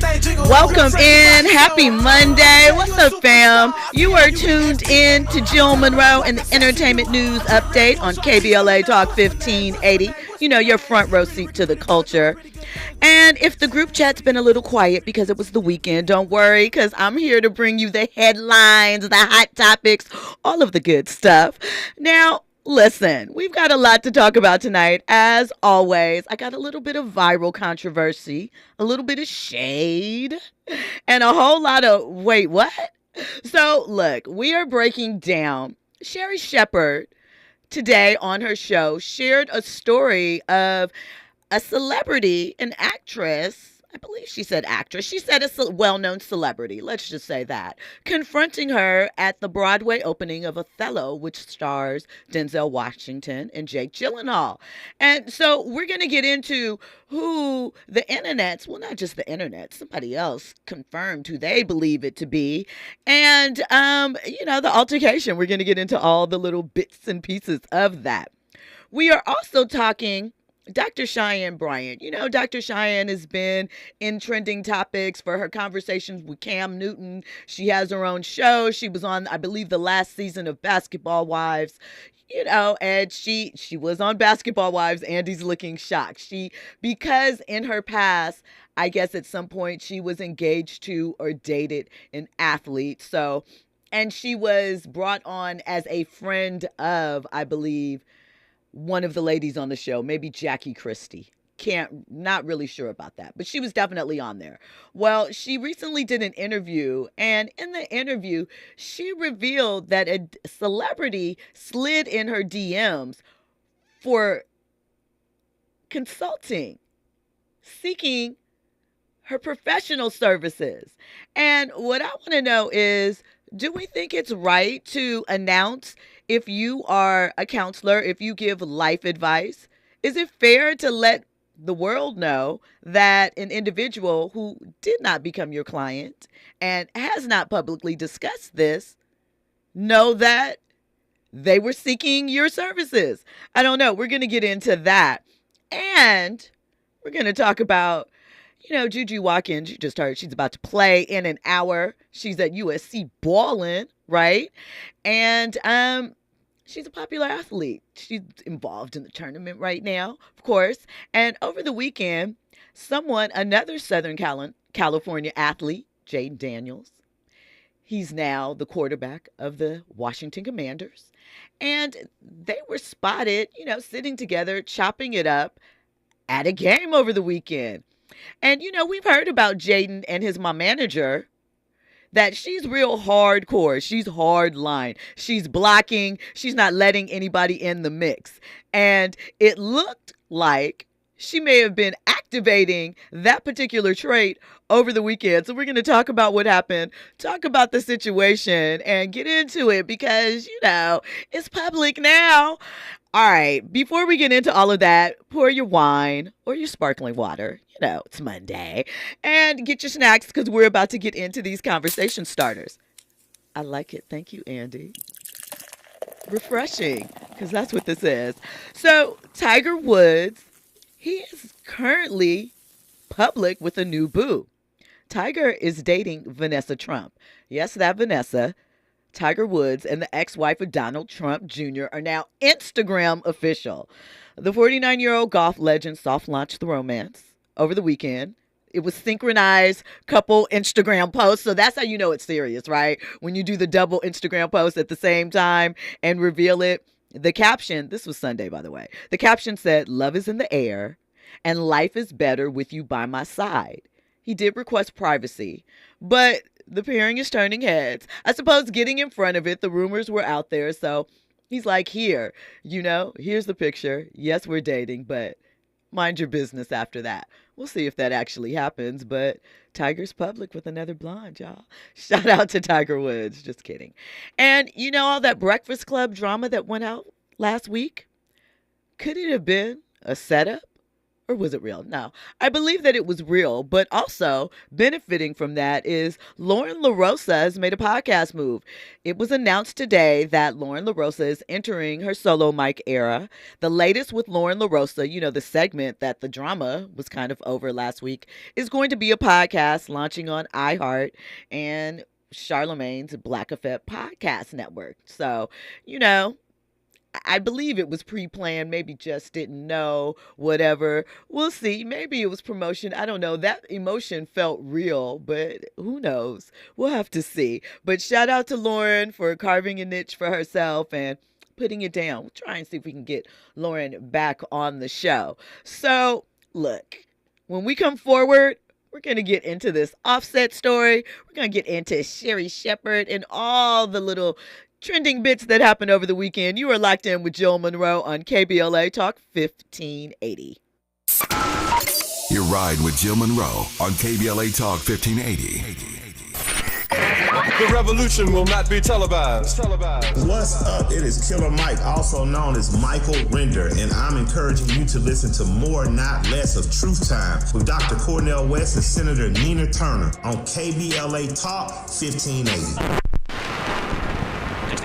Welcome in. Happy Monday. What's up, fam? You are tuned in to Jill Munroe and the Entertainment News Update on KBLA Talk 1580. You know, your front row seat to the culture. And if the group chat's been a little quiet because it was the weekend, don't worry, because I'm here to bring you the headlines, the hot topics, all of the good stuff. Now, listen, we've got a lot to talk about tonight. As always, I got a little bit of viral controversy, a little bit of shade, and a whole lot of, wait, what? So, look, we are breaking down. Sherri Shepherd today on her show shared a story of a celebrity, an actress. I believe she said actress. She said a well-known celebrity. Let's just say that. Confronting her at the Broadway opening of Othello, which stars Denzel Washington and Jake Gyllenhaal. And so we're going to get into who the internets, well, not just the internet, somebody else confirmed who they believe it to be. And, the altercation. We're going to get into all the little bits and pieces of that. We are also talking Dr. Cheyenne Bryant. You know, Dr. Cheyenne has been in trending topics for her conversations with Cam Newton. She has her own show. She was on, I believe, the last season of Basketball Wives. You know, and she was on Basketball Wives. Andy's looking shocked. Because in her past, I guess at some point she was engaged to or dated an athlete. So, and she was brought on as a friend of, I believe, one of the ladies on the show, maybe Jackie Christie. Not really sure about that, but she was definitely on there. Well, she recently did an interview, and in the interview, she revealed that a celebrity slid in her DMs for consulting, seeking her professional services. And what I want to know is, do we think it's right to announce if you are a counselor, if you give life advice? Is it fair to let the world know that an individual who did not become your client and has not publicly discussed this know that they were seeking your services? I don't know. We're going to get into that. And we're going to talk about, Juju Watkins. You just heard she's about to play in an hour. She's at USC balling, right? And she's a popular athlete. She's involved in the tournament right now, of course. And over the weekend, another Southern California athlete, Jayden Daniels, he's now the quarterback of the Washington Commanders. And they were spotted, sitting together, chopping it up at a game over the weekend. And, we've heard about Jayden and his manager, that she's real hardcore. She's hard line. She's blocking. She's not letting anybody in the mix. And it looked like she may have been activating that particular trait over the weekend. So we're going to talk about what happened, talk about the situation, and get into it because, it's public now. All right, before we get into all of that, pour your wine or your sparkling water. It's Monday. And get your snacks because we're about to get into these conversation starters. I like it. Thank you, Andy. Refreshing, because that's what this is. So, Tiger Woods, he is currently public with a new boo. Tiger is dating Vanessa Trump. Yes, that Vanessa. Tiger Woods and the ex-wife of Donald Trump Jr. are now Instagram official. The 49-year-old golf legend soft-launched the romance over the weekend. It was synchronized couple Instagram posts. So that's how you know it's serious, right? When you do the double Instagram post at the same time and reveal it. The caption, this was Sunday, by the way. The caption said, "Love is in the air and life is better with you by my side." He did request privacy, but the pairing is turning heads. I suppose getting in front of it, the rumors were out there. So he's like, here's the picture. Yes, we're dating, but mind your business after that. We'll see if that actually happens, but Tiger's public with another blonde, y'all. Shout out to Tiger Woods. Just kidding. And all that Breakfast Club drama that went out last week? Could it have been a setup Or was it real? No. I believe that it was real, but also benefiting from that is Lauren LaRosa has made a podcast move. It was announced today that Lauren LaRosa is entering her solo mic era. The latest with Lauren LaRosa, the segment that the drama was kind of over last week, is going to be a podcast launching on iHeart and Charlemagne's Black Effect podcast network. So, I believe it was pre-planned, maybe just didn't know, whatever. We'll see. Maybe it was promotion. I don't know. That emotion felt real, but who knows? We'll have to see. But shout out to Lauren for carving a niche for herself and putting it down. We'll try and see if we can get Lauren back on the show. So, look, when we come forward, we're going to get into this Offset story. We're going to get into Sherri Shepherd and all the little trending bits that happened over the weekend. You are locked in with Jill Munroe on KBLA Talk 1580. You're riding with Jill Munroe on KBLA Talk 1580. The revolution will not be televised. What's up? It is Killer Mike, also known as Michael Render, and I'm encouraging you to listen to more, not less, of Truth Time with Dr. Cornel West and Senator Nina Turner on KBLA Talk 1580.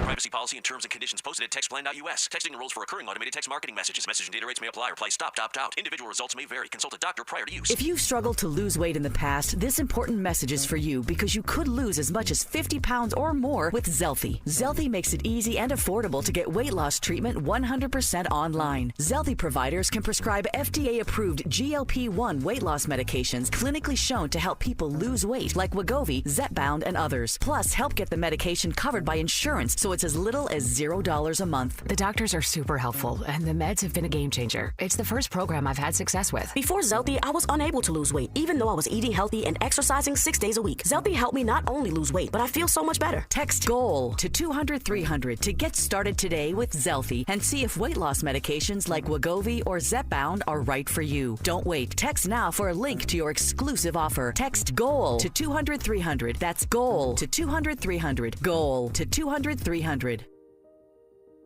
Privacy policy and terms and conditions posted at textplan.us. Texting enrolls for recurring automated text marketing messages. Message and data rates may apply. Reply stop, opt out. Individual results may vary. Consult a doctor prior to use. If you've struggled to lose weight in the past, this important message is for you because you could lose as much as 50 pounds or more with Zelfie. Zelfie makes it easy and affordable to get weight loss treatment 100% online. Zelfie providers can prescribe FDA-approved GLP-1 weight loss medications clinically shown to help people lose weight like Wegovy, Zepbound, and others. Plus, help get the medication covered by insurance so it's as little as $0 a month. The doctors are super helpful, and the meds have been a game changer. It's the first program I've had success with. Before Zelfie, I was unable to lose weight, even though I was eating healthy and exercising 6 days a week. Zelfie helped me not only lose weight, but I feel so much better. Text GOAL to 200-300 to get started today with Zelfie and see if weight loss medications like Wegovy or Zepbound are right for you. Don't wait. Text now for a link to your exclusive offer. Text GOAL to 200-300. That's GOAL to 200-300. GOAL to 200-300.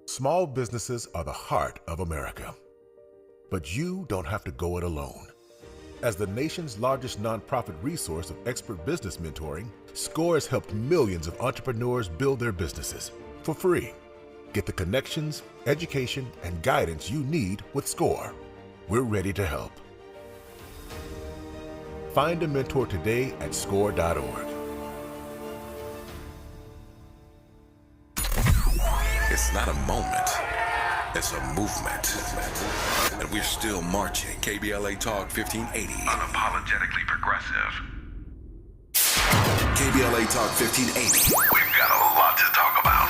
Small businesses are the heart of America. But you don't have to go it alone. As the nation's largest nonprofit resource of expert business mentoring, SCORE has helped millions of entrepreneurs build their businesses for free. Get the connections, education, and guidance you need with SCORE. We're ready to help. Find a mentor today at score.org. It's not a moment, it's a movement. And we're still marching. KBLA Talk 1580. Unapologetically progressive. KBLA Talk 1580. We've got a lot to talk about.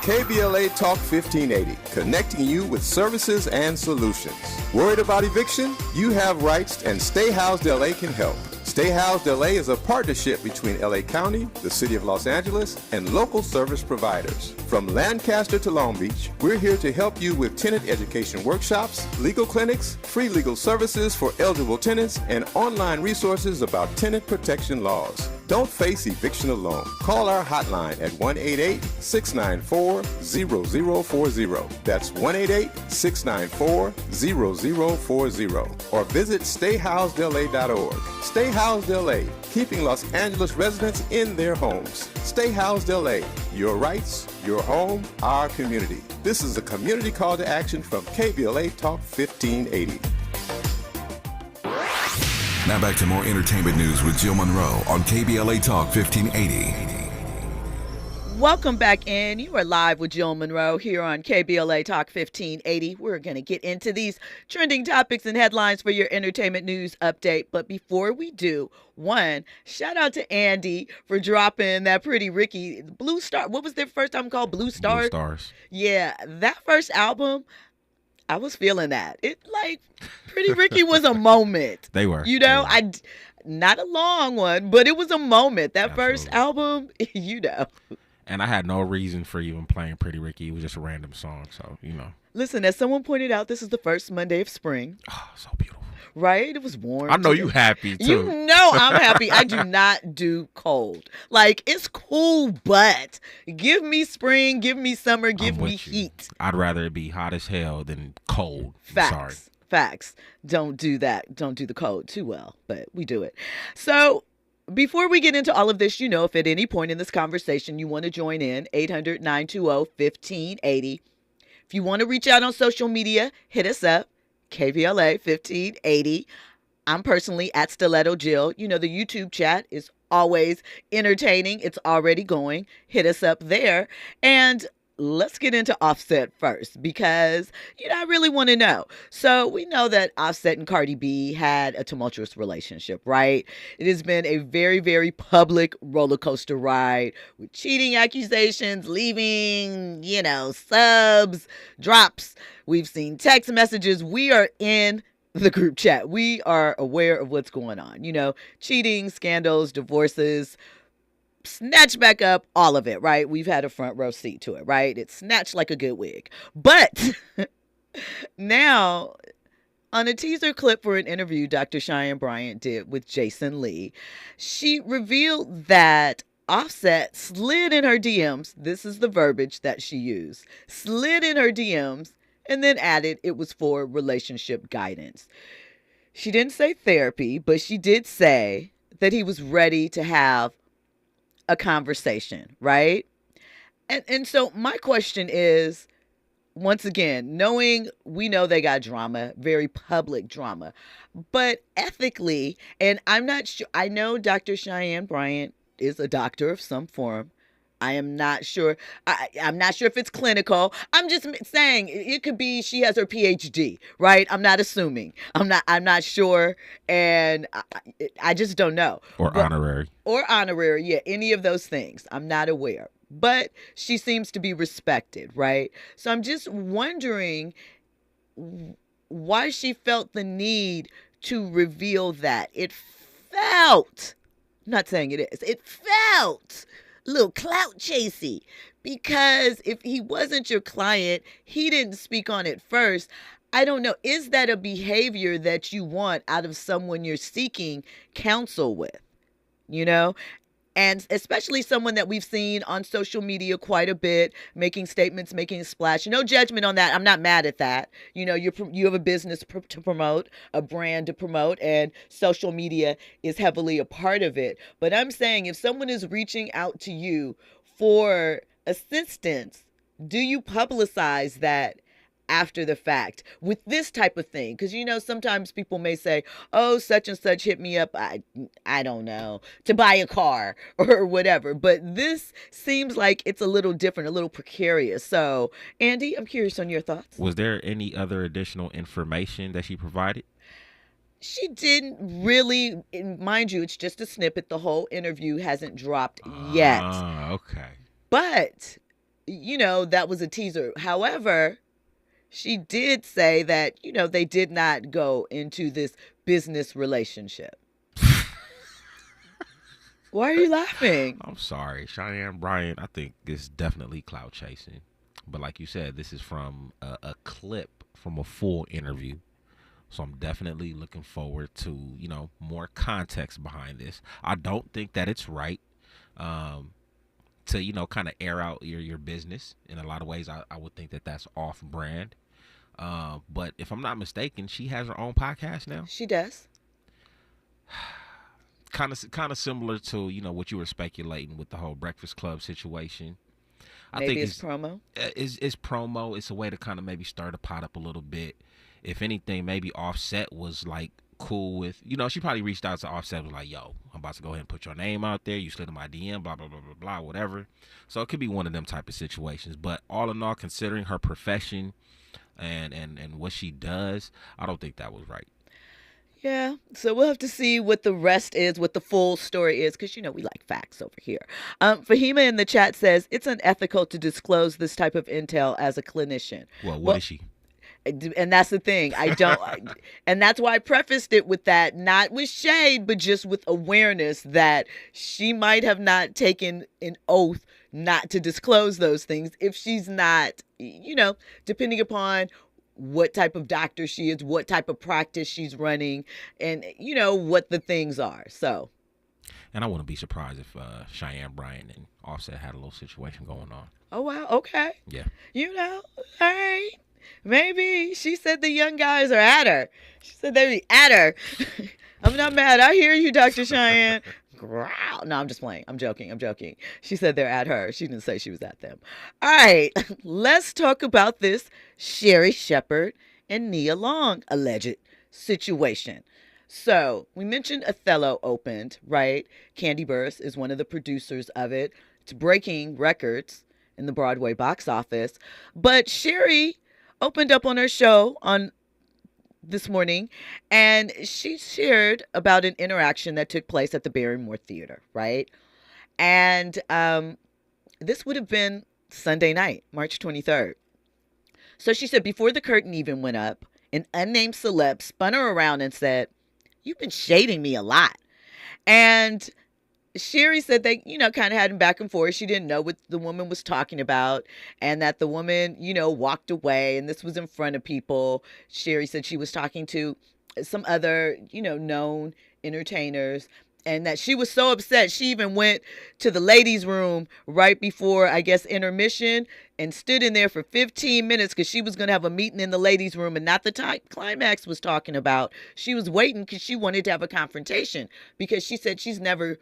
KBLA Talk 1580, connecting you with services and solutions. Worried about eviction? You have rights, and Stay Housed LA can help. Stay Housed LA is a partnership between LA County, the City of Los Angeles, and local service providers. From Lancaster to Long Beach, we're here to help you with tenant education workshops, legal clinics, free legal services for eligible tenants, and online resources about tenant protection laws. Don't face eviction alone. Call our hotline at 1-888-694-0040. That's 1-888-694-0040. Or visit stayhousedla.org. Stay Housed LA, keeping Los Angeles residents in their homes. Stay Housed LA, your rights, your home, our community. This is a community call to action from KBLA Talk 1580. Now back to more entertainment news with Jill Munroe on KBLA Talk 1580. Welcome back in. You are live with Jill Munroe here on KBLA Talk 1580. We're going to get into these trending topics and headlines for your entertainment news update. But before we do, one, shout out to Andy for dropping that Pretty Ricky, Blue Star. What was their first album called? Blue Stars? Blue Stars. Yeah, that first album, I was feeling that. Pretty Ricky was a moment. They were. Not a long one, but it was a moment. That Absolutely. First album, And I had no reason for even playing Pretty Ricky. It was just a random song, so, Listen, as someone pointed out, this is the first Monday of spring. Oh, so beautiful. Right? It was warm. I know you happy, too. You know I'm happy. I do not do cold. It's cool, but give me spring, give me summer, give me heat. I'd rather it be hot as hell than cold. Facts. Sorry. Facts. Don't do that. Don't do the code too well, but we do it. So before we get into all of this, if at any point in this conversation you want to join in, 800-920-1580. If you want to reach out on social media, hit us up, KBLA 1580. I'm personally at Stiletto Jill. The YouTube chat is always entertaining. It's already going. Hit us up there. And let's get into Offset first because, I really want to know. So we know that Offset and Cardi B had a tumultuous relationship, right? It has been a very, very public roller coaster ride with cheating accusations, leaving, subs, drops. We've seen text messages. We are in the group chat. We are aware of what's going on, cheating, scandals, divorces, snatch back up, all of it, right? We've had a front row seat to it, right? It's snatched like a good wig. But now, on a teaser clip for an interview Dr. Cheyenne Bryant did with Jason Lee, she revealed that Offset slid in her DMs. This is the verbiage that she used. Slid in her DMs and then added it was for relationship guidance. She didn't say therapy, but she did say that he was ready to have a conversation, right? And so my question is, once again, we know they got drama, very public drama, but ethically, and I'm not sure, I know Dr. Cheyenne Bryant is a doctor of some form. I am not sure. I'm not sure if it's clinical. I'm just saying it could be she has her PhD, right? I'm not assuming. I'm not sure. And I just don't know. Or honorary. Or honorary. Yeah. Any of those things. I'm not aware. But she seems to be respected, right? So I'm just wondering why she felt the need to reveal that. It felt, I'm not saying it is, it felt little clout chasey, because if he wasn't your client, he didn't speak on it first. I don't know. Is that a behavior that you want out of someone you're seeking counsel with? And especially someone that we've seen on social media quite a bit, making statements, making a splash. No judgment on that. I'm not mad at that. You have a business to promote, a brand to promote, and social media is heavily a part of it. But I'm saying if someone is reaching out to you for assistance, do you publicize that after the fact with this type of thing? Because, sometimes people may say, oh, such and such hit me up, I don't know, to buy a car or whatever. But this seems like it's a little different, a little precarious. So, Andy, I'm curious on your thoughts. Was there any other additional information that she provided? She didn't really, mind you, it's just a snippet. The whole interview hasn't dropped yet. Okay. But, that was a teaser. However, she did say that, they did not go into this business relationship. Why are you laughing? I'm sorry. Cheyenne Bryant, I think is definitely clout chasing. But like you said, this is from a clip from a full interview. So I'm definitely looking forward to, more context behind this. I don't think that it's right to, kind of air out your business. In a lot of ways, I would think that that's off brand. But if I'm not mistaken, she has her own podcast now. She does. Kind of similar to, what you were speculating with the whole Breakfast Club situation. I think it's promo. It's promo. It's a way to kind of maybe stir the pot up a little bit. If anything, maybe Offset was like cool with, she probably reached out to Offset, was like, yo, I'm about to go ahead and put your name out there. You slid in my DM, blah, blah, blah, blah, blah, whatever. So it could be one of them type of situations. But all in all, considering her profession and what she does, I don't think that was right. Yeah, so we'll have to see what the rest is, what the full story is, because, we like facts over here. Fahima in the chat says, it's unethical to disclose this type of intel as a clinician. Well, what is she? And that's the thing. I don't, and that's why I prefaced it with that, not with shade, but just with awareness that she might have not taken an oath not to disclose those things if she's not, depending upon what type of doctor she is, what type of practice she's running, and, what the things are. So. And I wouldn't be surprised if Cheyenne Bryant and Offset had a little situation going on. Oh, wow. Okay. Yeah. All right. Maybe she said the young guys are at her. She said they be at her. I'm not mad. I hear you, Dr. Cheyenne. Growl. No, I'm just playing. I'm joking. She said they're at her. She didn't say she was at them. All right. Let's talk about this Sherri Shepherd and Nia Long alleged situation. So we mentioned Othello opened, right? Candy Burst is one of the producers of it. It's breaking records in the Broadway box office. But Sherri opened up on her show on this morning, and she shared about an interaction that took place at the Barrymore Theater, right? And this would have been Sunday night, March 23rd. So she said before the curtain even went up, an unnamed celeb spun her around and said, "You've been shading me a lot." And Sherri said they, kind of had him back and forth. She didn't know what the woman was talking about, and that the woman, walked away, and this was in front of people. Sherri said she was talking to some other, known entertainers, and that she was so upset she even went to the ladies' room right before, I guess, intermission, and stood in there for 15 minutes because she was going to have a meeting in the ladies' room, and not the time climax was talking about. She was waiting because she wanted to have a confrontation, because she said she's never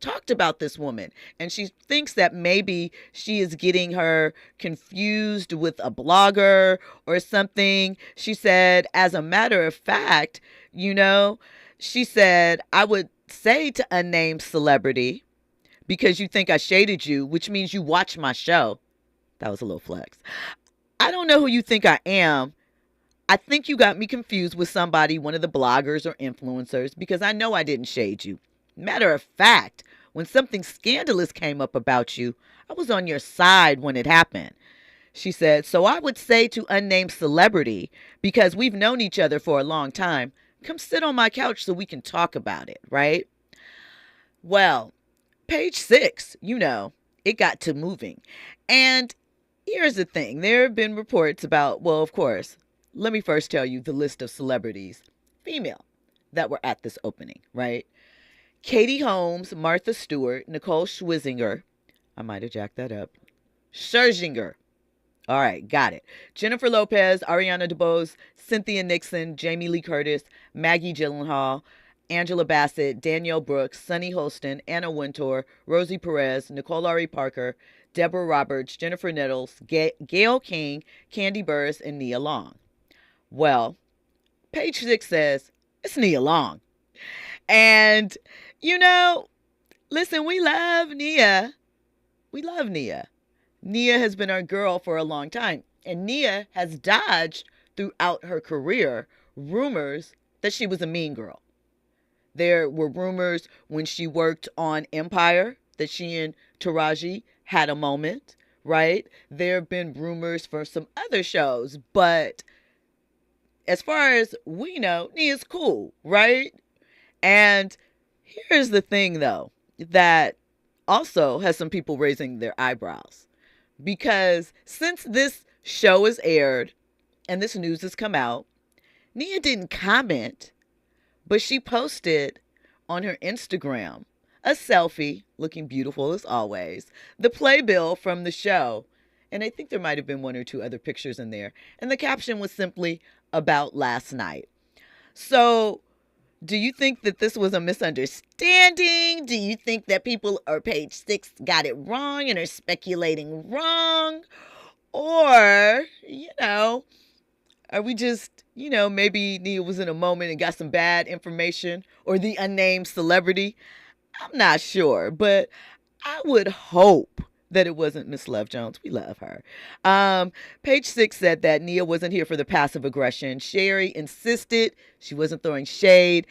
talked about this woman, and she thinks that maybe she is getting her confused with a blogger or something. She said, as a matter of fact, she said, "I would say to unnamed celebrity, because you think I shaded you, which means you watch my show." That was a little flex. "I don't know who you think I am. I think you got me confused with somebody, one of the bloggers or influencers, because I know I didn't shade you. Matter of fact, when something scandalous came up about you, I was on your side when it happened." She said, "So I would say to unnamed celebrity, because we've known each other for a long time, come sit on my couch so we can talk about it," right? Well, page 6, it got to moving. And here's the thing. There have been reports about, well, of course, let me first tell you the list of celebrities, female, that were at this opening, right? Katie Holmes, Martha Stewart, Nicole Scherzinger. I might have jacked that up. Scherzinger. All right, got it. Jennifer Lopez, Ariana DeBose, Cynthia Nixon, Jamie Lee Curtis, Maggie Gyllenhaal, Angela Bassett, Danielle Brooks, Sunny Holston, Anna Wintour, Rosie Perez, Nicole Ari Parker, Deborah Roberts, Jennifer Nettles, Gail King, Candy Burris, and Nia Long. Well, page 6 says it's Nia Long. And, listen, we love Nia. Nia has been our girl for a long time. And Nia has dodged throughout her career rumors that she was a mean girl. There were rumors when she worked on Empire that she and Taraji had a moment, right? There have been rumors for some other shows. But as far as we know, Nia's cool, right? And here's the thing, though, that also has some people raising their eyebrows. Because since this show is aired and this news has come out, Nia didn't comment, but she posted on her Instagram a selfie, looking beautiful as always, the playbill from the show. And I think there might have been one or two other pictures in there. And the caption was simply about last night. So do you think that this was a misunderstanding? Do you think that people or page 6 got it wrong and are speculating wrong? Or, are we just, maybe Nia was in a moment and got some bad information, or the unnamed celebrity? I'm not sure, but I would hope that it wasn't Miss Love Jones. We love her. Page 6 said that Nia wasn't here for the passive aggression. Sherri insisted she wasn't throwing shade.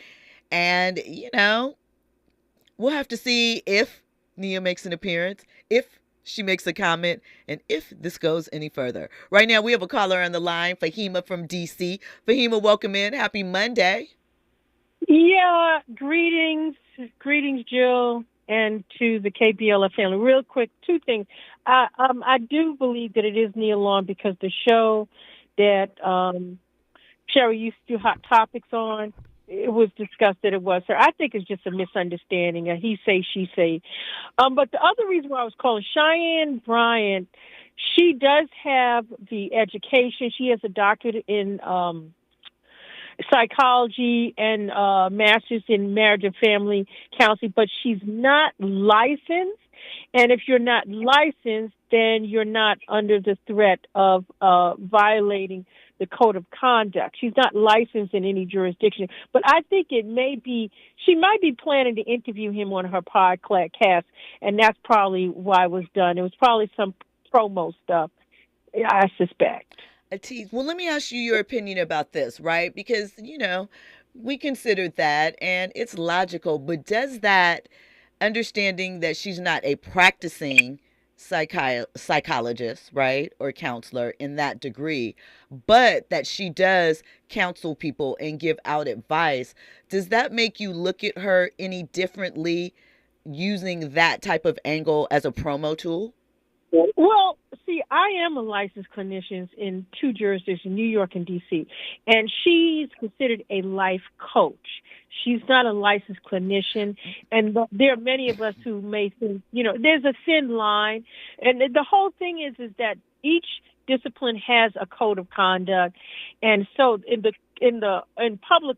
And, we'll have to see if Nia makes an appearance, if she makes a comment, and if this goes any further. Right now, we have a caller on the line, Fahima from D.C. Fahima, welcome in. Happy Monday. Yeah, greetings, Jill, and to the KBLA family. Real quick, two things. I do believe that it is Nia Long, because the show that Sherri used to do Hot Topics on, it was discussed that it was her. I think it's just a misunderstanding, a he say, she say. But the other reason why I was calling, Cheyenne Bryant she does have the education. She has a doctorate in psychology and master's in marriage and family counseling, but she's not licensed. And if you're not licensed, then you're not under the threat of violating the code of conduct. She's not licensed in any jurisdiction. But I think she might be planning to interview him on her podcast, and that's probably why it was done. It was probably some promo stuff, I suspect. Well, let me ask you your opinion about this, right? Because, we considered that, and it's logical, but does that, understanding that she's not a practicing psychologist, right, or counselor in that degree, but that she does counsel people and give out advice, does that make you look at her any differently using that type of angle as a promo tool? Well, see, I am a licensed clinician in 2 jurisdictions, New York and D.C., and she's considered a life coach. She's not a licensed clinician, and there are many of us who may think, there's a thin line, and the whole thing is that each discipline has a code of conduct, and so in public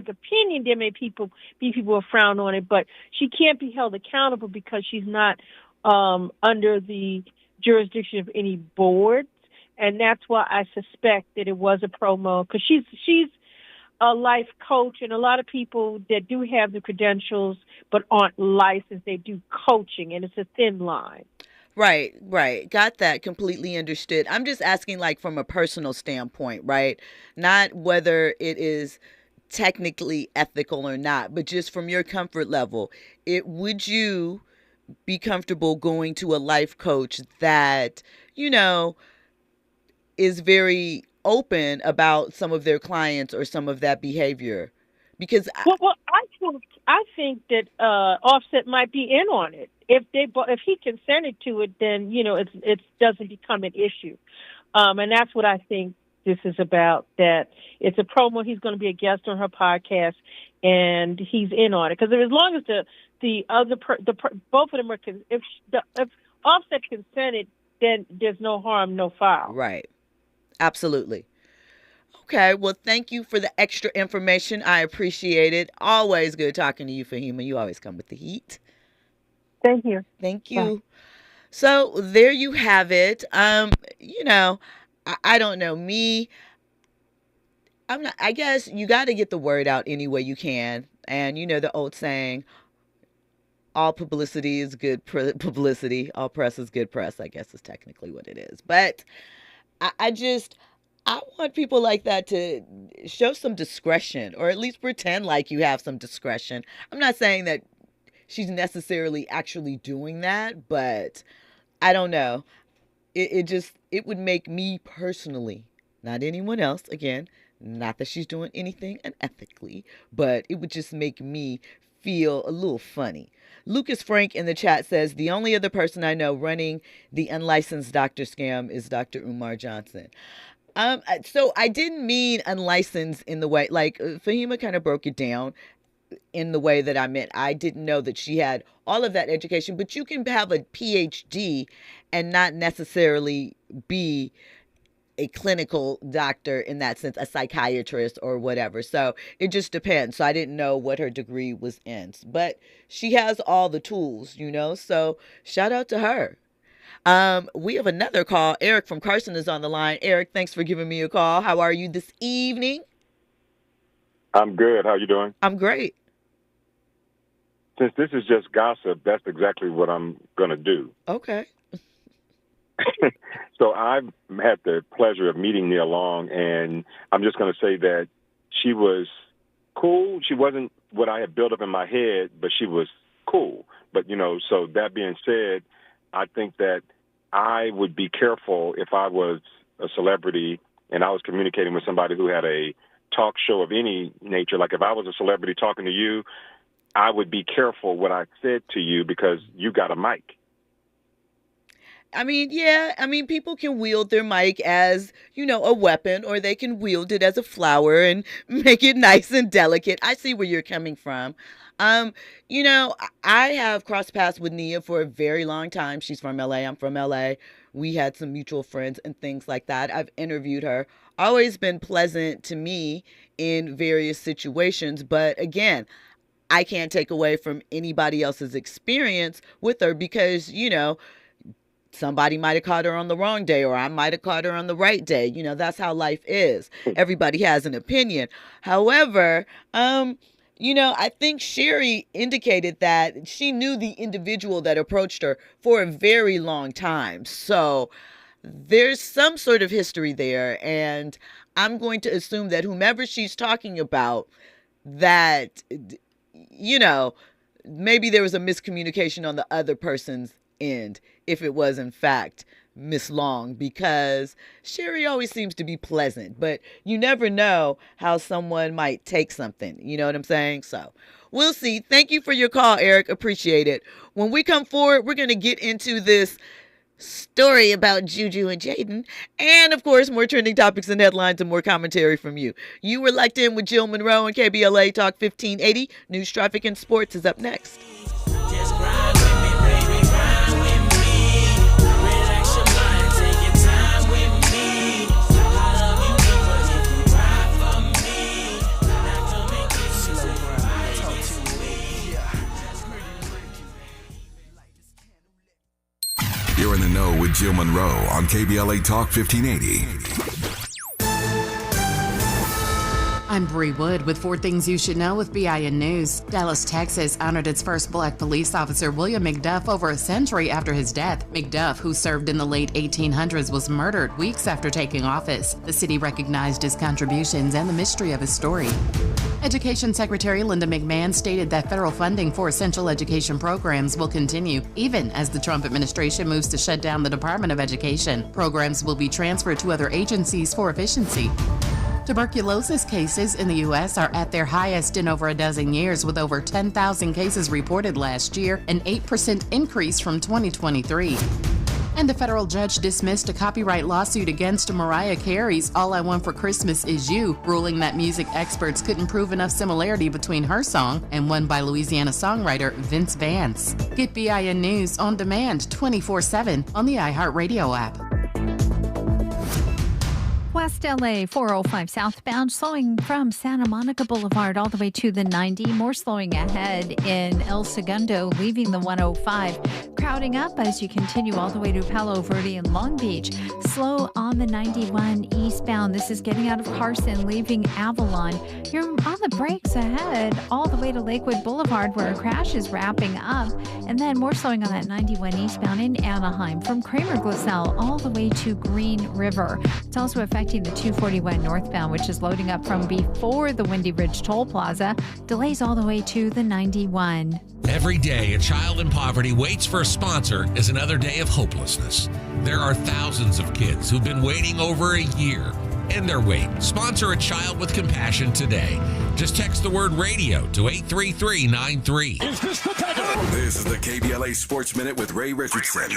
opinion, there may be people who frown on it, but she can't be held accountable because she's not under the jurisdiction of any boards, and that's why I suspect that it was a promo, because she's a life coach, and a lot of people that do have the credentials but aren't licensed, they do coaching, and it's a thin line. Right. Got that. Completely understood. I'm just asking, like, from a personal standpoint, right? Not whether it is technically ethical or not, but just from your comfort level. Would you be comfortable going to a life coach that, is very open about some of their clients or some of that behavior? Because I think that Offset might be in on it. If he consented to it, then it doesn't become an issue, and that's what I think this is about. That it's a promo. He's going to be a guest on her podcast, and he's in on it. Because as long as both of them are, if Offset consented, then there's no harm, no foul. Right. Absolutely. Okay. Well, thank you for the extra information. I appreciate it. Always good talking to you, Fahima. You always come with the heat. Thank you. Thank you. Bye. So there you have it. I don't know, me. I guess you got to get the word out any way you can. And the old saying, all publicity is good publicity. All press is good press, I guess is technically what it is. But I want people like that to show some discretion, or at least pretend like you have some discretion. I'm not saying that she's necessarily actually doing that, but I don't know. It would make me personally, not anyone else, again, not that she's doing anything unethically, but it would just make me feel a little funny. Lucas Frank in the chat says, the only other person I know running the unlicensed doctor scam is Dr. Umar Johnson. So I didn't mean unlicensed in the way, like Fahima kind of broke it down in the way that I meant. I didn't know that she had all of that education, but you can have a PhD and not necessarily be a clinical doctor in that sense, a psychiatrist or whatever. So it just depends. So I didn't know what her degree was in, but she has all the tools, so shout out to her. We have another call. Eric from Carson is on the line. Eric, thanks for giving me a call. How are you this evening? I'm good. How you doing? I'm great. Since this is just gossip, that's exactly what I'm going to do. Okay. So I've had the pleasure of meeting Nia Long, and I'm just going to say that she was cool. She wasn't what I had built up in my head, but she was cool. But, so that being said, I think that I would be careful if I was a celebrity and I was communicating with somebody who had a talk show of any nature. Like if I was a celebrity talking to you, I would be careful what I said to you because you got a mic. People can wield their mic as, a weapon, or they can wield it as a flower and make it nice and delicate. I see where you're coming from. I have crossed paths with Nia for a very long time. She's from LA. I'm from LA. We had some mutual friends and things like that. I've interviewed her. Always been pleasant to me in various situations. But again, I can't take away from anybody else's experience with her because, somebody might have caught her on the wrong day, or I might have caught her on the right day. That's how life is. Everybody has an opinion. However, I think Sherri indicated that she knew the individual that approached her for a very long time. So there's some sort of history there. And I'm going to assume that whomever she's talking about, that, maybe there was a miscommunication on the other person's end, if it was in fact Miss Long, because Sherri always seems to be pleasant, but you never know how someone might take something. You know what I'm saying? So we'll see. Thank you for your call, Eric. Appreciate it. When we come forward, we're going to get into this story about Juju and Jayden, and of course more trending topics and headlines and more commentary from you. You were locked in with Jill Munroe and KBLA Talk 1580. News, traffic, and sports is up next. You're in the know with Jill Munroe on KBLA Talk 1580. I'm Bree Wood with 4 things you should know with BIN News. Dallas, Texas honored its first black police officer, William McDuff, over a century after his death. McDuff, who served in the late 1800s, was murdered weeks after taking office. The city recognized his contributions and the mystery of his story. Education Secretary Linda McMahon stated that federal funding for essential education programs will continue, even as the Trump administration moves to shut down the Department of Education. Programs will be transferred to other agencies for efficiency. Tuberculosis cases in the U.S. are at their highest in over a dozen years, with over 10,000 cases reported last year, an 8% increase from 2023. And a federal judge dismissed a copyright lawsuit against Mariah Carey's All I Want for Christmas Is You, ruling that music experts couldn't prove enough similarity between her song and one by Louisiana songwriter Vince Vance. Get BIN News on demand 24/7 on the iHeartRadio app. West LA 405 southbound, slowing from Santa Monica Boulevard all the way to the 90. More slowing ahead in El Segundo, leaving the 105. Crowding up as you continue all the way to Palo Verde and Long Beach. Slow on the 91 eastbound. This is getting out of Carson, leaving Avalon. You're on the brakes ahead all the way to Lakewood Boulevard, where a crash is wrapping up. And then more slowing on that 91 eastbound in Anaheim from Kramer Glassell all the way to Green River. It's also affecting the 241 northbound, which is loading up from before the Windy Ridge Toll Plaza. Delays all the way to the 91. Every day, a child in poverty waits for a sponsor is another day of hopelessness. There are thousands of kids who've been waiting over a year. End their wait. Sponsor a child with compassion today. Just text the word radio to 83393. This is the KBLA Sports Minute with Ray Richardson.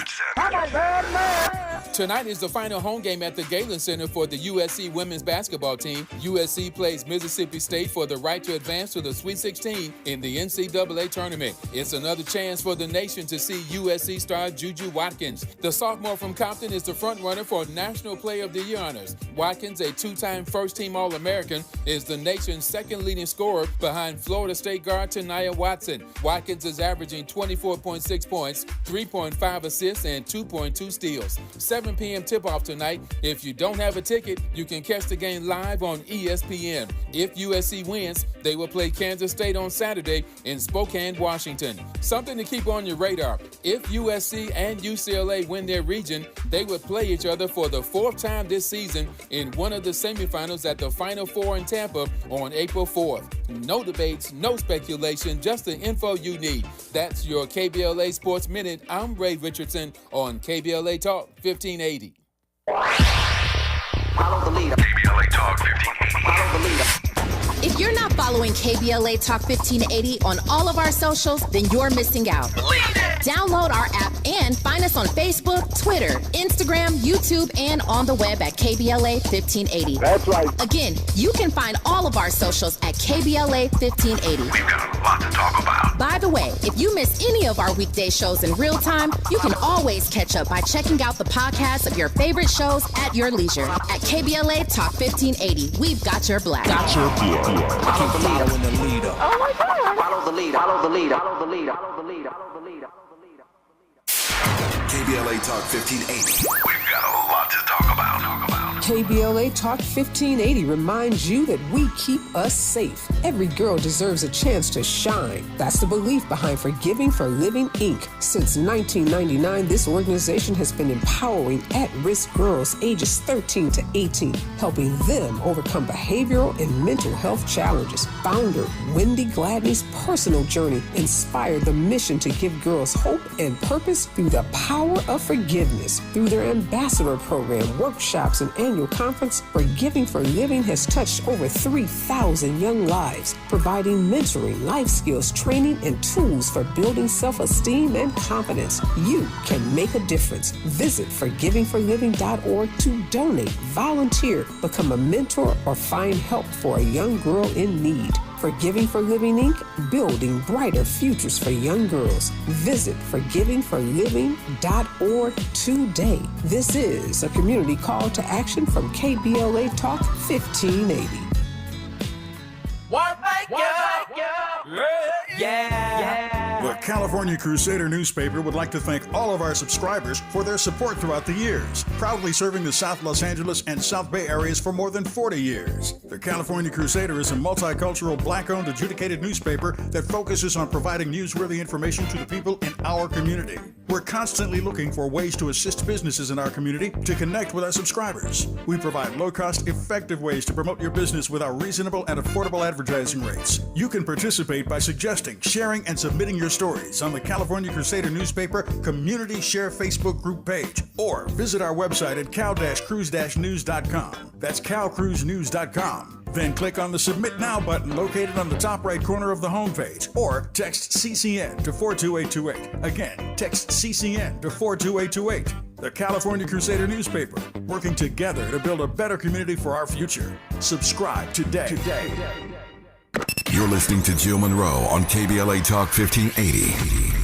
Tonight is the final home game at the Galen Center for the USC women's basketball team. USC plays Mississippi State for the right to advance to the Sweet 16 in the NCAA tournament. It's another chance for the nation to see USC star Juju Watkins. The sophomore from Compton is the front runner for National Player of the Year honors. Watkins, a two-time first-team All-American, is the nation's second leading scorer behind Florida State guard Nia Watson. Watkins is averaging 24.6 points, 3.5 assists, and 2.2 steals. 7 p.m. tip-off tonight. If you don't have a ticket, you can catch the game live on ESPN. If USC wins, they will play Kansas State on Saturday in Spokane, Washington. Something to keep on your radar. If USC and UCLA win their region, they would play each other for the 4th time this season in one of the semifinals at the Final Four in Tampa on April 4th. No debates, no speculation, just the info you need. That's your KBLA Sports Minute. I'm Ray Richardson on KBLA Talk 1580. Follow the leader. KBLA Talk 1580. Follow the leader. If you're not following KBLA Talk 1580 on all of our socials, then you're missing out. Lead it. Download our app and find us on Facebook, Twitter, Instagram, YouTube, and on the web at KBLA 1580. That's right. Again, you can find all of our socials at KBLA 1580. We've got a lot to talk about. By the way, if you miss any of our weekday shows in real time, you can always catch up by checking out the podcast of your favorite shows at your leisure. At KBLA Talk 1580, we've got your black. Got your black. Keep following the leader. Oh my God. Follow the leader. Follow the leader. Follow the leader. Follow the leader. KBLA Talk 1580. We've got a lot to talk about. KBLA Talk 1580 reminds you that we keep us safe. Every girl deserves a chance to shine. That's the belief behind Forgiving for Living, Inc. Since 1999, this organization has been empowering at-risk girls ages 13 to 18, helping them overcome behavioral and mental health challenges. Founder Wendy Gladney's personal journey inspired the mission to give girls hope and purpose through the power of forgiveness. Through their ambassador program, workshops, and annual conference, Forgiving for Living has touched over 3,000 young lives, providing mentoring, life skills, training, and tools for building self-esteem and confidence. You can make a difference. Visit forgivingforliving.org to donate, volunteer, become a mentor, or find help for a young girl in need. Forgiving for Living, Inc., building brighter futures for young girls. Visit forgivingforliving.org today. This is a community call to action from KBLA Talk 1580. The California Crusader newspaper would like to thank all of our subscribers for their support throughout the years, proudly serving the South Los Angeles and South Bay areas for more than 40 years. The California Crusader is a multicultural, black-owned, adjudicated newspaper that focuses on providing newsworthy information to the people in our community. We're constantly looking for ways to assist businesses in our community to connect with our subscribers. We provide low-cost, effective ways to promote your business with our reasonable and affordable advertising rates. You can participate by suggesting, sharing, and submitting your stories on the California Crusader newspaper Community Share Facebook group page, or visit our website at cal-cruise-news.com. That's calcruisenews.com. Then click on the Submit Now button located on the top right corner of the homepage, or text CCN to 42828. Again, text CCN to 42828. The California Crusader newspaper, working together to build a better community for our future. Subscribe today. You're listening to Jill Munroe on KBLA Talk 1580.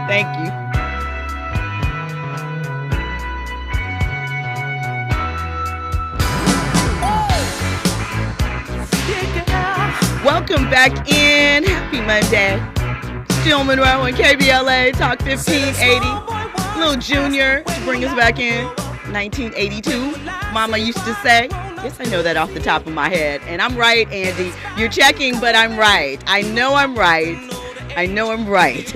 Thank you. Welcome back in. Happy Monday. Jill Munroe on KBLA Talk 1580. Little Junior to bring us back in. 1982. Mama used to say. Yes, I know that off the top of my head. And I'm right, Andy. You're checking, but I'm right. I know I'm right. I know I'm right.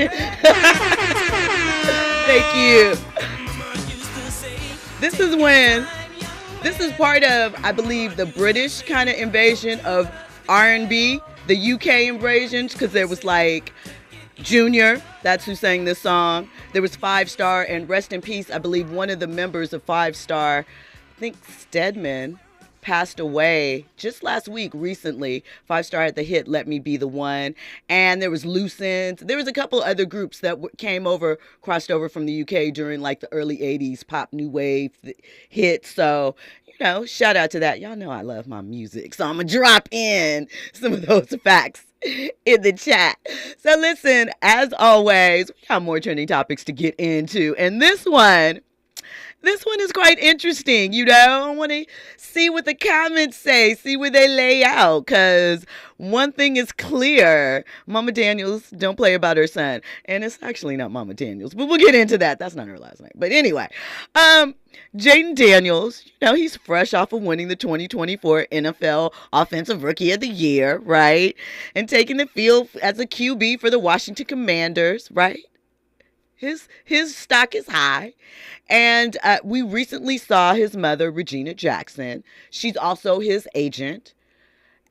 Thank you. This is part of, I believe, the British kind of invasion of R&B, the UK invasions, because there was like Junior, that's who sang this song. There was Five Star, and rest in peace, I believe one of the members of Five Star, I think Stedman, passed away just last week recently. Five Star had the hit Let Me Be the One, and there was Loose Ends. There was a couple other groups that crossed over from the UK during like the early 80s pop new wave hits. So, shout out to that. Y'all know I love my music, so I'm gonna drop in some of those facts in the chat. So listen, as always, we got more trending topics to get into, and this one This one is quite interesting, I want to see what the comments say, see where they lay out, because one thing is clear. Mama Daniels don't play about her son. And it's actually not Mama Daniels, but we'll get into that. That's not her last name. But anyway, Jayden Daniels, he's fresh off of winning the 2024 NFL Offensive Rookie of the Year, right? And taking the field as a QB for the Washington Commanders, right? His stock is high. And we recently saw his mother, Regina Jackson. She's also his agent.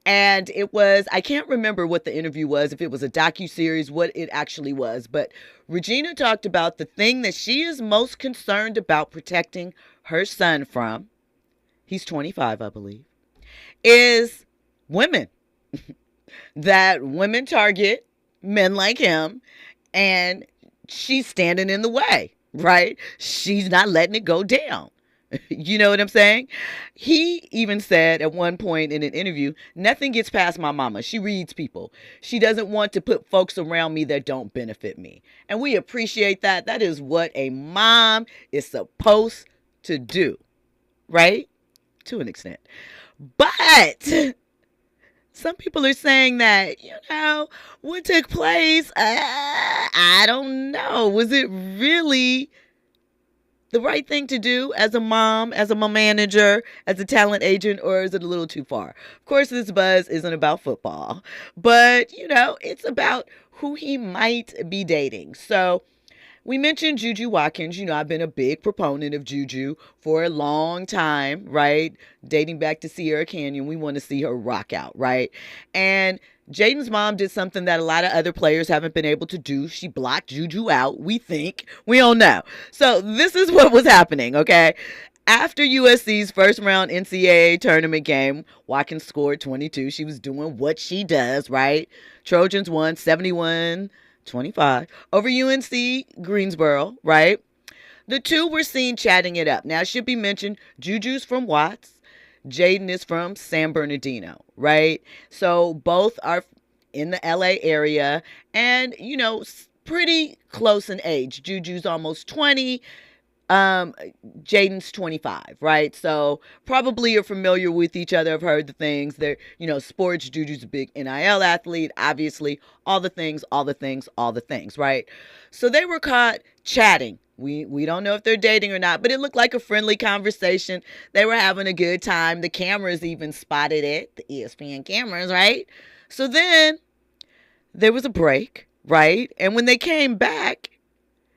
And it was, I can't remember what the interview was, if it was a docuseries, what it actually was. But Regina talked about the thing that she is most concerned about protecting her son from, he's 25, I believe, is women. That women target men like him, and she's standing in the way, right? She's not letting it go down. You know what I'm saying? He even said at one point in an interview, nothing gets past my mama. She reads people. She doesn't want to put folks around me that don't benefit me. And we appreciate that. That is what a mom is supposed to do, right? To an extent. But some people are saying that, what took place, I don't know. Was it really the right thing to do as a mom, as a manager, as a talent agent, or is it a little too far? Of course, this buzz isn't about football, but, it's about who he might be dating. So we mentioned Juju Watkins. I've been a big proponent of Juju for a long time, right? Dating back to Sierra Canyon. We want to see her rock out, right? And Jayden's mom did something that a lot of other players haven't been able to do. She blocked Juju out, we think. We don't know. So this is what was happening, okay? After USC's first round NCAA tournament game, Watkins scored 22. She was doing what she does, right? Trojans won 71-25 over UNC Greensboro, right? The two were seen chatting it up. Now, it should be mentioned, Juju's from Watts. Jayden is from San Bernardino, right? So both are in the LA area and, pretty close in age. Juju's almost 20. Jayden's 25, right? So probably you're familiar with each other. I've heard the things. They're, sports. Juju's a big NIL athlete, obviously. All the things, right? So they were caught chatting. We don't know if they're dating or not, but it looked like a friendly conversation. They were having a good time. The cameras even spotted it, the ESPN cameras, right? So then there was a break, right? And when they came back,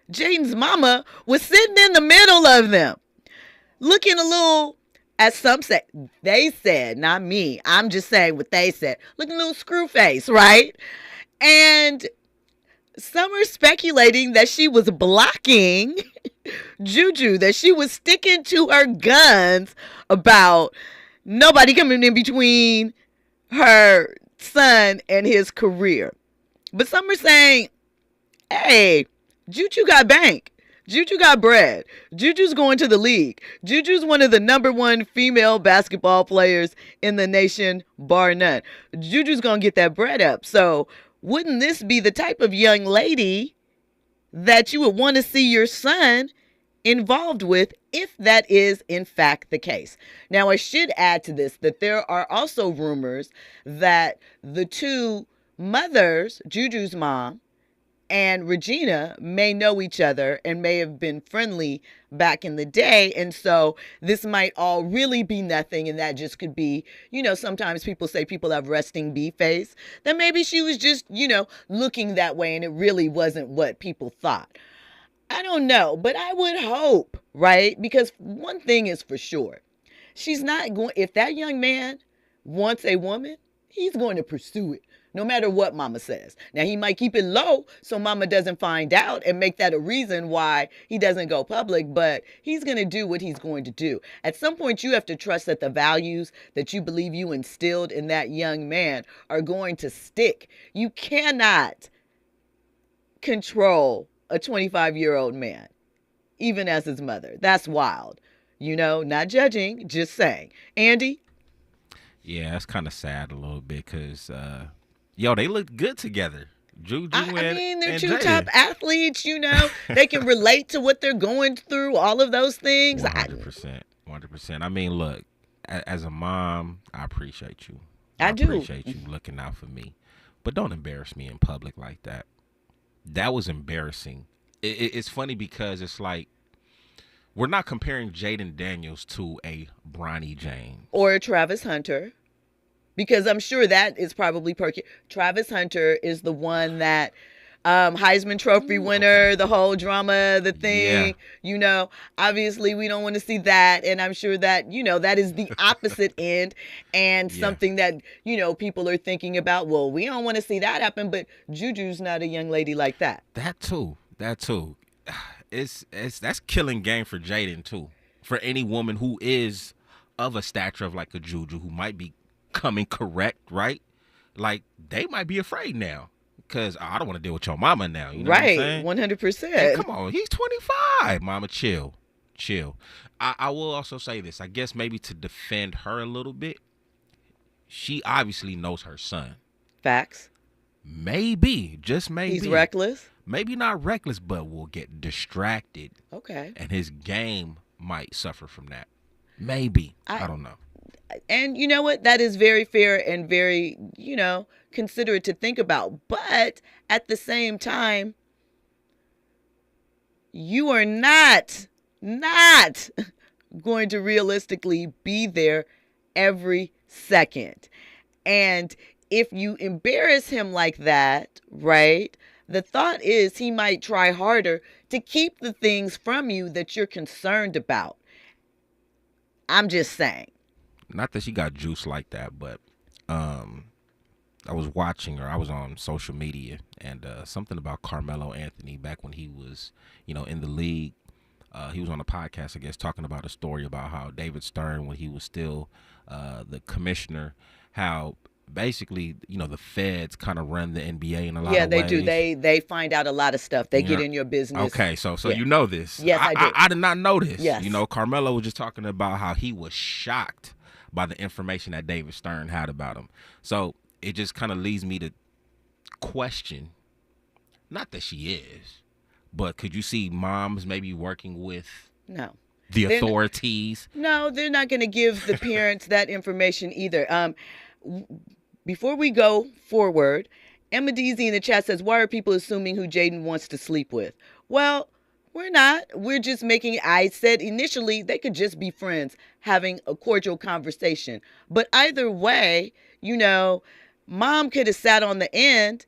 Jayden's mama was sitting in the middle of them, looking a little, as some say, they said, not me. I'm just saying what they said, looking a little screw face, right? And some are speculating that she was blocking Juju, that she was sticking to her guns about nobody coming in between her son and his career. But some are saying, hey, Juju got bank. Juju got bread. Juju's going to the league. Juju's one of the number one female basketball players in the nation, bar none. Juju's going to get that bread up. So wouldn't this be the type of young lady that you would want to see your son involved with if that is in fact the case? Now, I should add to this that there are also rumors that the two mothers, Juju's mom and Regina, may know each other and may have been friendly back in the day. And so this might all really be nothing. And that just could be, sometimes people say people have resting bee face. That maybe she was just, looking that way and it really wasn't what people thought. I don't know, but I would hope, right? Because one thing is for sure. She's not going, if that young man wants a woman, he's going to pursue it. No matter what mama says. Now, he might keep it low so mama doesn't find out and make that a reason why he doesn't go public, but he's going to do what he's going to do. At some point, you have to trust that the values that you believe you instilled in that young man are going to stick. You cannot control a 25-year-old man, even as his mother. That's wild. Not judging, just saying. Andy? Yeah, it's kind of sad a little bit because, they looked good together. Juju I mean, they're and two Jayden. top athletes, they can relate to what they're going through, all of those things. 100%. 100%. I mean, look, as a mom, I appreciate you. I do. Appreciate you looking out for me. But don't embarrass me in public like that. That was embarrassing. It's funny because it's like we're not comparing Jayden Daniels to a Bronny James. Or a Travis Hunter. Because I'm sure that is probably perky. Travis Hunter is the one that Heisman Trophy winner, the whole drama, the thing, obviously we don't want to see that. And I'm sure that, that is the opposite end and something that, people are thinking about. Well, we don't want to see that happen, but Juju's not a young lady like that. That too. That's killing game for Jayden too. For any woman who is of a stature of like a Juju, who might be coming correct, right? Like they might be afraid now because I don't want to deal with your mama now. You know right, what I'm saying? 100%. Hey, come on, he's 25. Mama, chill. I will also say this. I guess maybe to defend her a little bit, she obviously knows her son. Facts. Maybe, just maybe. He's reckless. Maybe not reckless, but will get distracted. Okay. And his game might suffer from that. Maybe. I don't know. And you know what? That is very fair and very, considerate to think about. But at the same time, you are not going to realistically be there every second. And if you embarrass him like that, right, the thought is he might try harder to keep the things from you that you're concerned about. I'm just saying. Not that she got juice like that, but I was watching her. I was on social media, and something about Carmelo Anthony back when he was, in the league. He was on a podcast, I guess, talking about a story about how David Stern, when he was still the commissioner, how basically, the feds kind of run the NBA in a lot of ways. Yeah, they do. They find out a lot of stuff. They get in your business. Okay, so you know this. Yes, I do. I did not know this. Yes. Carmelo was just talking about how he was shocked by the information that David Stern had about him. So it just kind of leads me to question, not that she is, but could you see moms maybe working with the authorities? No, they're not going to give the parents that information either. Before we go forward, Emma Deasy in the chat says, why are people assuming who Jayden wants to sleep with? Well, we're not. We're just making, I said initially, they could just be friends having a cordial conversation. But either way, mom could have sat on the end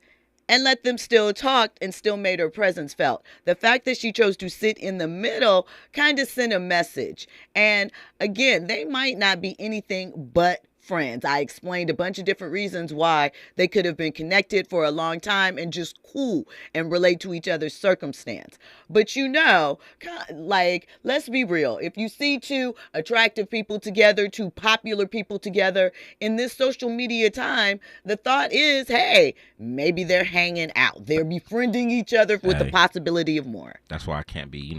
and let them still talk and still made her presence felt. The fact that she chose to sit in the middle kind of sent a message. And again, they might not be anything but friends. I explained a bunch of different reasons why they could have been connected for a long time and just cool and relate to each other's circumstance. But let's be real. If you see two attractive people together, two popular people together in this social media time, the thought is, hey, maybe they're hanging out. They're befriending each other with the possibility of more. That's why I can't be,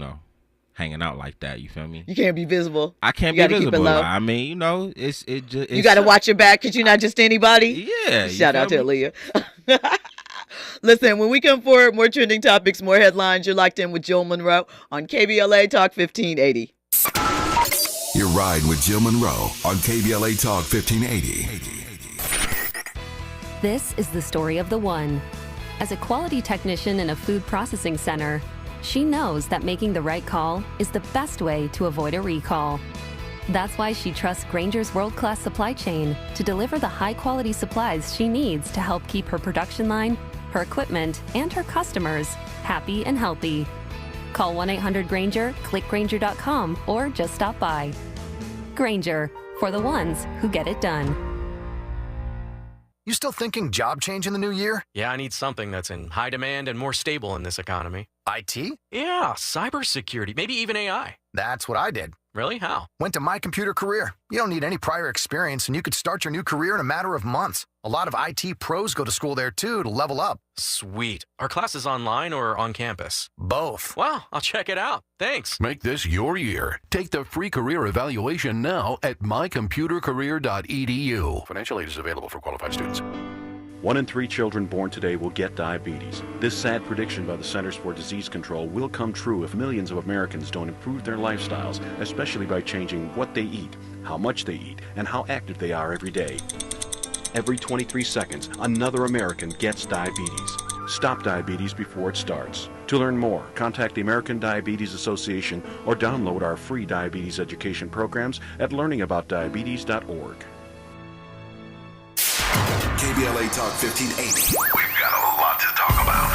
hanging out like that. You feel me? You can't be visible. I can't be visible. Keep it low. I mean, it's you got to watch your back because you're not just anybody. Yeah. Shout out to Aaliyah. Listen, when we come forward, more trending topics, more headlines. You're locked in with Jill Munroe on KBLA Talk 1580. You're riding with Jill Munroe on KBLA Talk 1580. This is the story of the one. As a quality technician in a food processing center, she knows that making the right call is the best way to avoid a recall. That's why she trusts Grainger's world-class supply chain to deliver the high-quality supplies she needs to help keep her production line, her equipment, and her customers happy and healthy. Call 1-800-GRAINGER, click Grainger.com, or just stop by. Grainger, for the ones who get it done. You still thinking job change in the new year? Yeah, I need something that's in high demand and more stable in this economy. IT? Yeah, cybersecurity, maybe even AI. That's what I did. Really? How? Went to My Computer Career. You don't need any prior experience, and you could start your new career in a matter of months. A lot of IT pros go to school there, too, to level up. Sweet. Are classes online or on campus? Both. Wow, I'll check it out. Thanks. Make this your year. Take the free career evaluation now at mycomputercareer.edu. Financial aid is available for qualified students. 1 in 3 children born today will get diabetes. This sad prediction by the Centers for Disease Control will come true if millions of Americans don't improve their lifestyles, especially by changing what they eat, how much they eat, and how active they are every day. Every 23 seconds, another American gets diabetes. Stop diabetes before it starts. To learn more, contact the American Diabetes Association or download our free diabetes education programs at learningaboutdiabetes.org. KBLA Talk 1580. We've got a lot to talk about.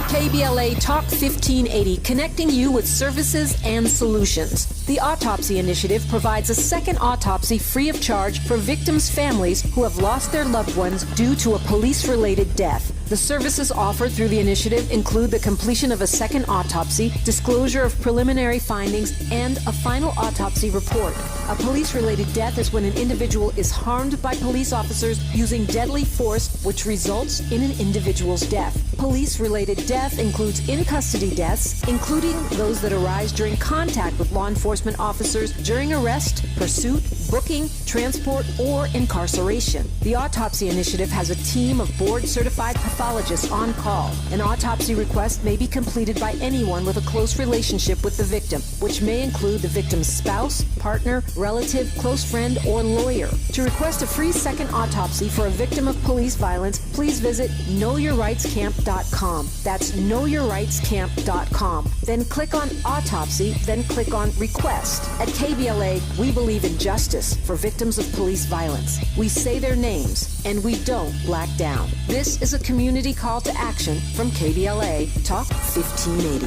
KBLA Talk 1580, connecting you with services and solutions. The Autopsy Initiative provides a second autopsy free of charge for victims' families who have lost their loved ones due to a police-related death. The services offered through the initiative include the completion of a second autopsy, disclosure of preliminary findings, and a final autopsy report. A police-related death is when an individual is harmed by police officers using deadly force, which results in an individual's death. Police-related death includes in-custody deaths, including those that arise during contact with law enforcement officers during arrest, pursuit, booking, transport, or incarceration. The Autopsy Initiative has a team of board-certified pathologists on call. An autopsy request may be completed by anyone with a close relationship with the victim, which may include the victim's spouse, partner, relative, close friend, or lawyer. To request a free second autopsy for a victim of police violence, please visit knowyourrightscamp.com. That's knowyourrightscamp.com. Then click on Autopsy, then click on Request. At KBLA, we believe in justice for victims of police violence. We say their names, and we don't black down. This is a community call to action from KBLA Talk 1580.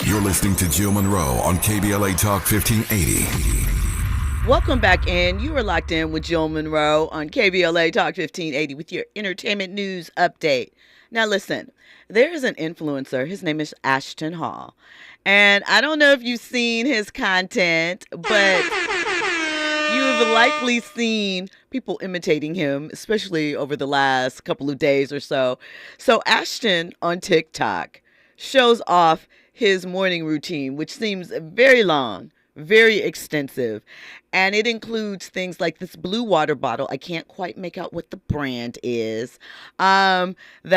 You're listening to Jill Munroe on KBLA Talk 1580. Welcome back in. You are locked in with Jill Munroe on KBLA Talk 1580 with your entertainment news update. Now listen, there is an influencer. His name is Ashton Hall. And I don't know if you've seen his content, but you've likely seen people imitating him, especially over the last couple of days or so. So Ashton on TikTok shows off his morning routine, which seems very long, very extensive. And it includes things like this blue water bottle. I can't quite make out what the brand is. That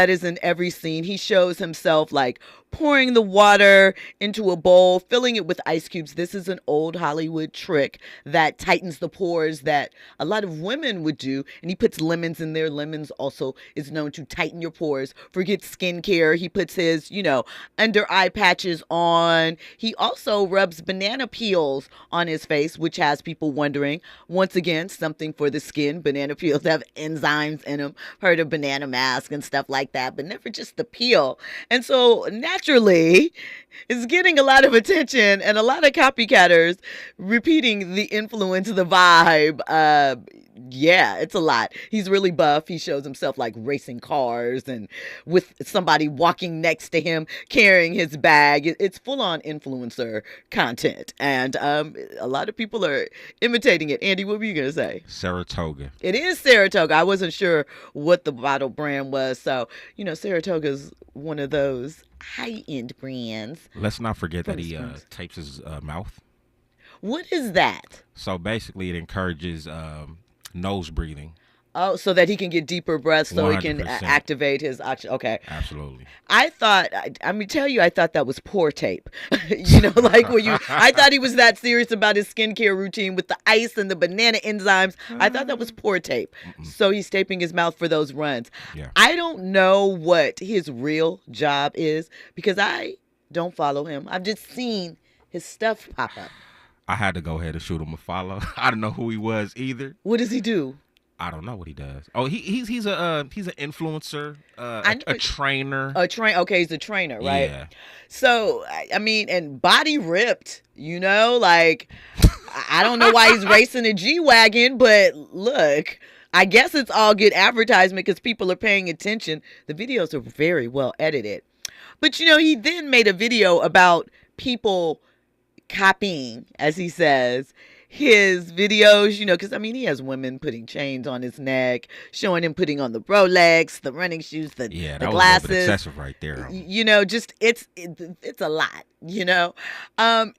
is in every scene. He shows himself like pouring the water into a bowl, filling it with ice cubes. This is an old Hollywood trick that tightens the pores that a lot of women would do. And he puts lemons in there. Lemons also is known to tighten your pores. Forget skincare. He puts his, under eye patches on. He also rubs banana peels on his face, which has people wondering, once again, something for the skin. Banana peels have enzymes in them. Heard of banana mask and stuff like that, but never just the peel. And so naturally, it's getting a lot of attention and a lot of copycatters repeating the influence, the vibe. Yeah, it's a lot. He's really buff. He shows himself like racing cars and with somebody walking next to him carrying his bag. It's full-on influencer content. And a lot of people are imitating it. Andy, what were you going to say? Saratoga. It is Saratoga. I wasn't sure what the bottle brand was. So, Saratoga is one of those high-end brands. Let's not forget that he tapes his mouth. What is that? So basically it encourages nose breathing. Oh, so that he can get deeper breaths so 100%. He can activate his oxygen. Okay. Absolutely. I thought, I thought that was poor tape. I thought he was that serious about his skincare routine with the ice and the banana enzymes. I thought that was poor tape. So he's taping his mouth for those runs. Yeah. I don't know what his real job is because I don't follow him. I've just seen his stuff pop up. I had to go ahead and shoot him a follow. I don't know who he was either. What does he do? I don't know what he does. Oh, he's an influencer, a trainer. Okay, he's a trainer, right? Yeah. So and body ripped. I don't know why he's racing a G-Wagon, but look, I guess it's all good advertisement because people are paying attention. The videos are very well edited, but he then made a video about people copying, as he says, his videos, because he has women putting chains on his neck, showing him putting on the Rolex, the running shoes, the glasses. Was a little bit excessive right there. It's a lot,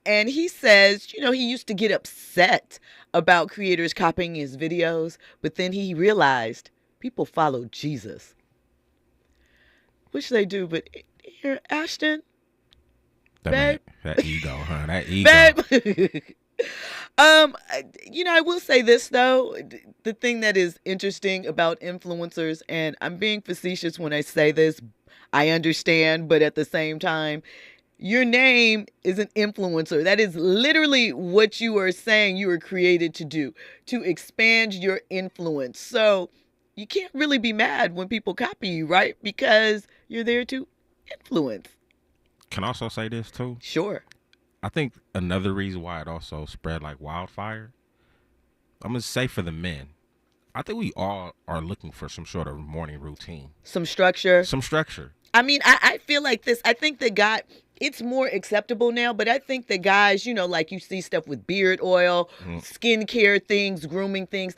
and he says, he used to get upset about creators copying his videos, but then he realized People follow Jesus. Which they do, but here, Ashton, babe. That ego, huh? That ego. Babe. I will say this though. The thing that is interesting about influencers, and I'm being facetious when I say this, I understand, but at the same time, your name is an influencer. That is literally what you are saying you were created to do, to expand your influence. So you can't really be mad when people copy you, right? Because you're there to influence. Can I also say this too? Sure. I think another reason why it also spread like wildfire, I'm going to say for the men, I think we all are looking for some sort of morning routine. Some structure. Some structure. I mean, I feel like this. I think that it's more acceptable now, but I think the guys, like you see stuff with beard oil, skincare things, grooming things.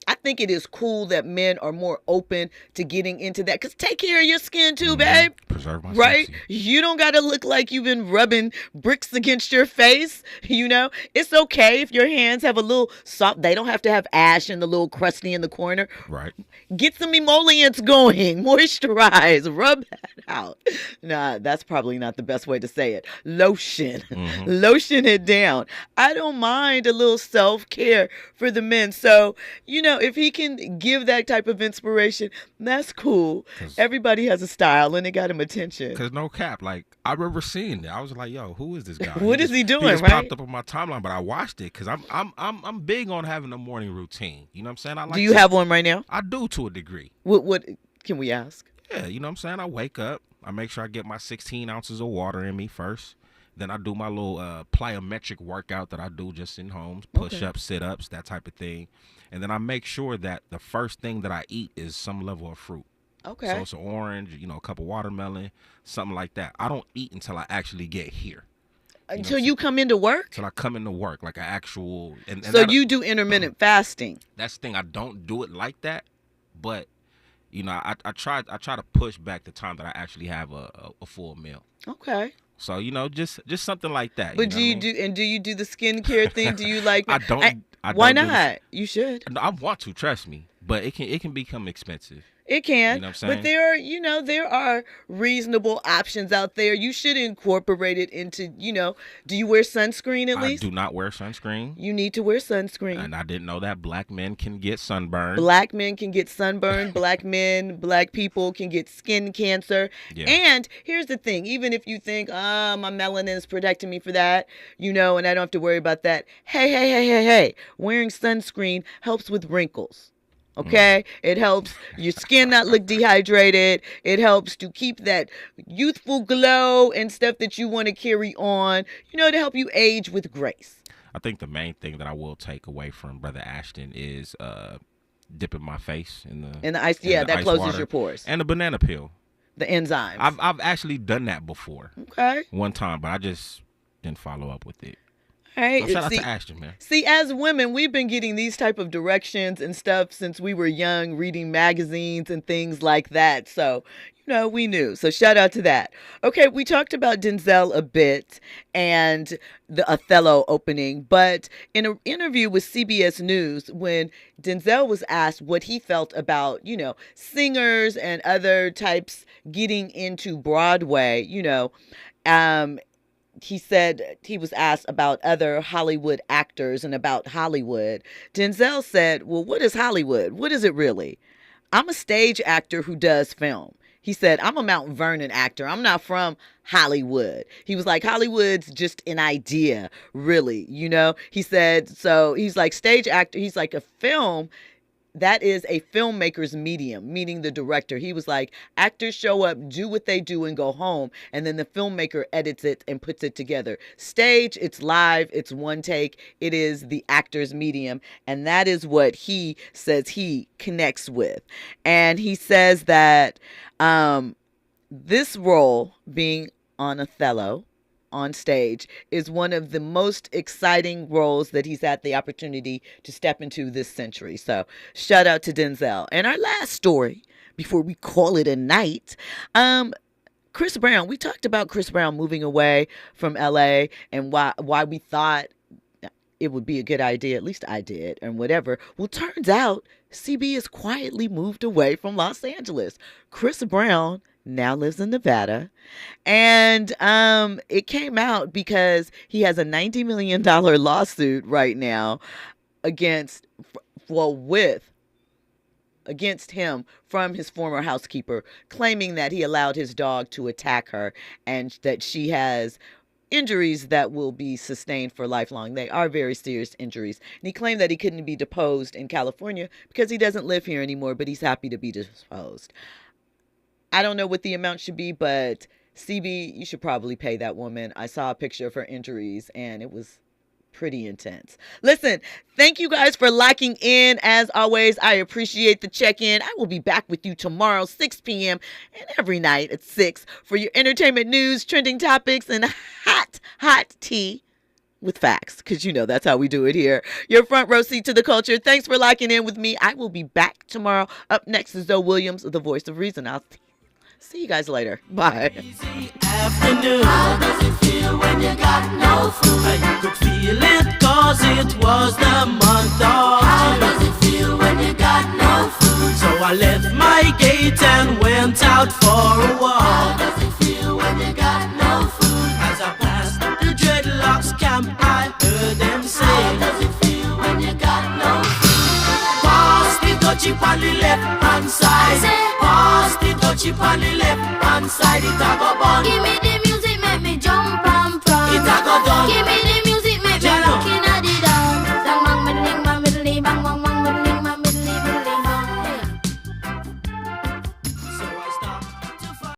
I think it is cool that men are more open to getting into that. Because take care of your skin too, babe. Preserve my right? sexy. You don't got to look like you've been rubbing bricks against your face. It's okay if your hands have a little soft. They don't have to have ash and the little crusty in the corner. Right. Get some emollients going. Moisturize. Rub that out. Nah, that's probably not the best way to say it. Lotion. Lotion it down. I don't mind a little self-care for the men. So, if he can give that type of inspiration, that's cool. Everybody has a style and it got him attention. Because no cap, like I remember seeing that. I was like, yo, who is this guy? What is he doing, he just right? popped up on my timeline, but I watched it because I'm big on having a morning routine. You know what I'm saying? Do you have one right now? I do to a degree. What can we ask? Yeah, you know what I'm saying? I wake up, I make sure I get my 16 ounces of water in me first. Then I do my little plyometric workout that I do just in home, push-ups, sit-ups, that type of thing. And then I make sure that the first thing that I eat is some level of fruit. Okay. So it's an orange, a cup of watermelon, something like that. I don't eat until I actually get here. Until you come into work? Until I come into work, like an actual. And so you do intermittent fasting? That's the thing. I don't do it like that, but I try to push back the time that I actually have a full meal. Okay. So just something like that. But do you do the skincare thing? Do you like? I don't. Why not? You should. I want to, trust me, but it can become expensive. It can, you know what I'm saying? But there are reasonable options out there. You should incorporate it into, do you wear sunscreen at least? I do not wear sunscreen. You need to wear sunscreen. And I didn't know that black men can get sunburned. Black men can get sunburned. Black people can get skin cancer. Yeah. And here's the thing, even if you think, my melanin is protecting me for that, and I don't have to worry about that. Hey, wearing sunscreen helps with wrinkles. Okay, it helps your skin not look dehydrated. It helps to keep that youthful glow and stuff that you want to carry on, to help you age with grace. I think the main thing that I will take away from Brother Ashton is dipping my face in the ice. Yeah, that closes water, your pores. And the banana peel. The enzymes. I've actually done that before. Okay. One time, but I just didn't follow up with it. Hey, so shout out to Ashton, man. See, as women, we've been getting these type of directions and stuff since we were young, reading magazines and things like that. So, we knew. So shout out to that. Okay, we talked about Denzel a bit and the Othello opening, but in an interview with CBS News, when Denzel was asked what he felt about, singers and other types getting into Broadway, he said he was asked about other Hollywood actors and about Hollywood. Denzel said, well, what is Hollywood? What is it really? I'm a stage actor who does film. He said, I'm a Mount Vernon actor. I'm not from Hollywood. He was like, Hollywood's just an idea, really, He said, so he's like stage actor. He's like a film. That is a filmmaker's medium, meaning the director. He was like, actors show up, do what they do, and go home. And then the filmmaker edits it and puts it together. Stage, it's live, it's one take. It is the actor's medium. And that is what he says he connects with. And he says that this role, being on Othello, on stage, is one of the most exciting roles that he's had the opportunity to step into this century. So shout out to Denzel. And our last story before we call it a night, Chris Brown. We talked about Chris Brown moving away from LA and why we thought it would be a good idea, at least I did, and whatever. Well, turns out CB has quietly moved away from Los Angeles. Chris Brown now lives in Nevada, and it came out because he has a $90 million lawsuit right now against him from his former housekeeper, claiming that he allowed his dog to attack her and that she has injuries that will be sustained for lifelong. They are very serious injuries. And he claimed that he couldn't be deposed in California because he doesn't live here anymore, but he's happy to be deposed. I don't know what the amount should be, but CB, you should probably pay that woman. I saw a picture of her injuries, and it was pretty intense. Listen, thank you guys for locking in. As always, I appreciate the check-in. I will be back with you tomorrow, 6 p.m. and every night at 6 for your entertainment news, trending topics, and hot tea with facts, because you know that's how we do it here. Your front row seat to the culture. Thanks for locking in with me. I will be back tomorrow. Up next is Zoe Williams, the voice of reason. I'll see you guys later. Bye. Afternoon. How does it feel when you got no food? You could feel it cause it was the month of June. How does it feel when you got no food? So I left my gate and went out for a walk. How does it feel when you got no food? As I passed the dreadlocks camp, I heard them say, how does it feel when you got no food? Pass the dutchie on the left hand side. Pass the dutchie on the left hand side. It a go bun. Give me the music, make me jump and prance. It a go done. Give me the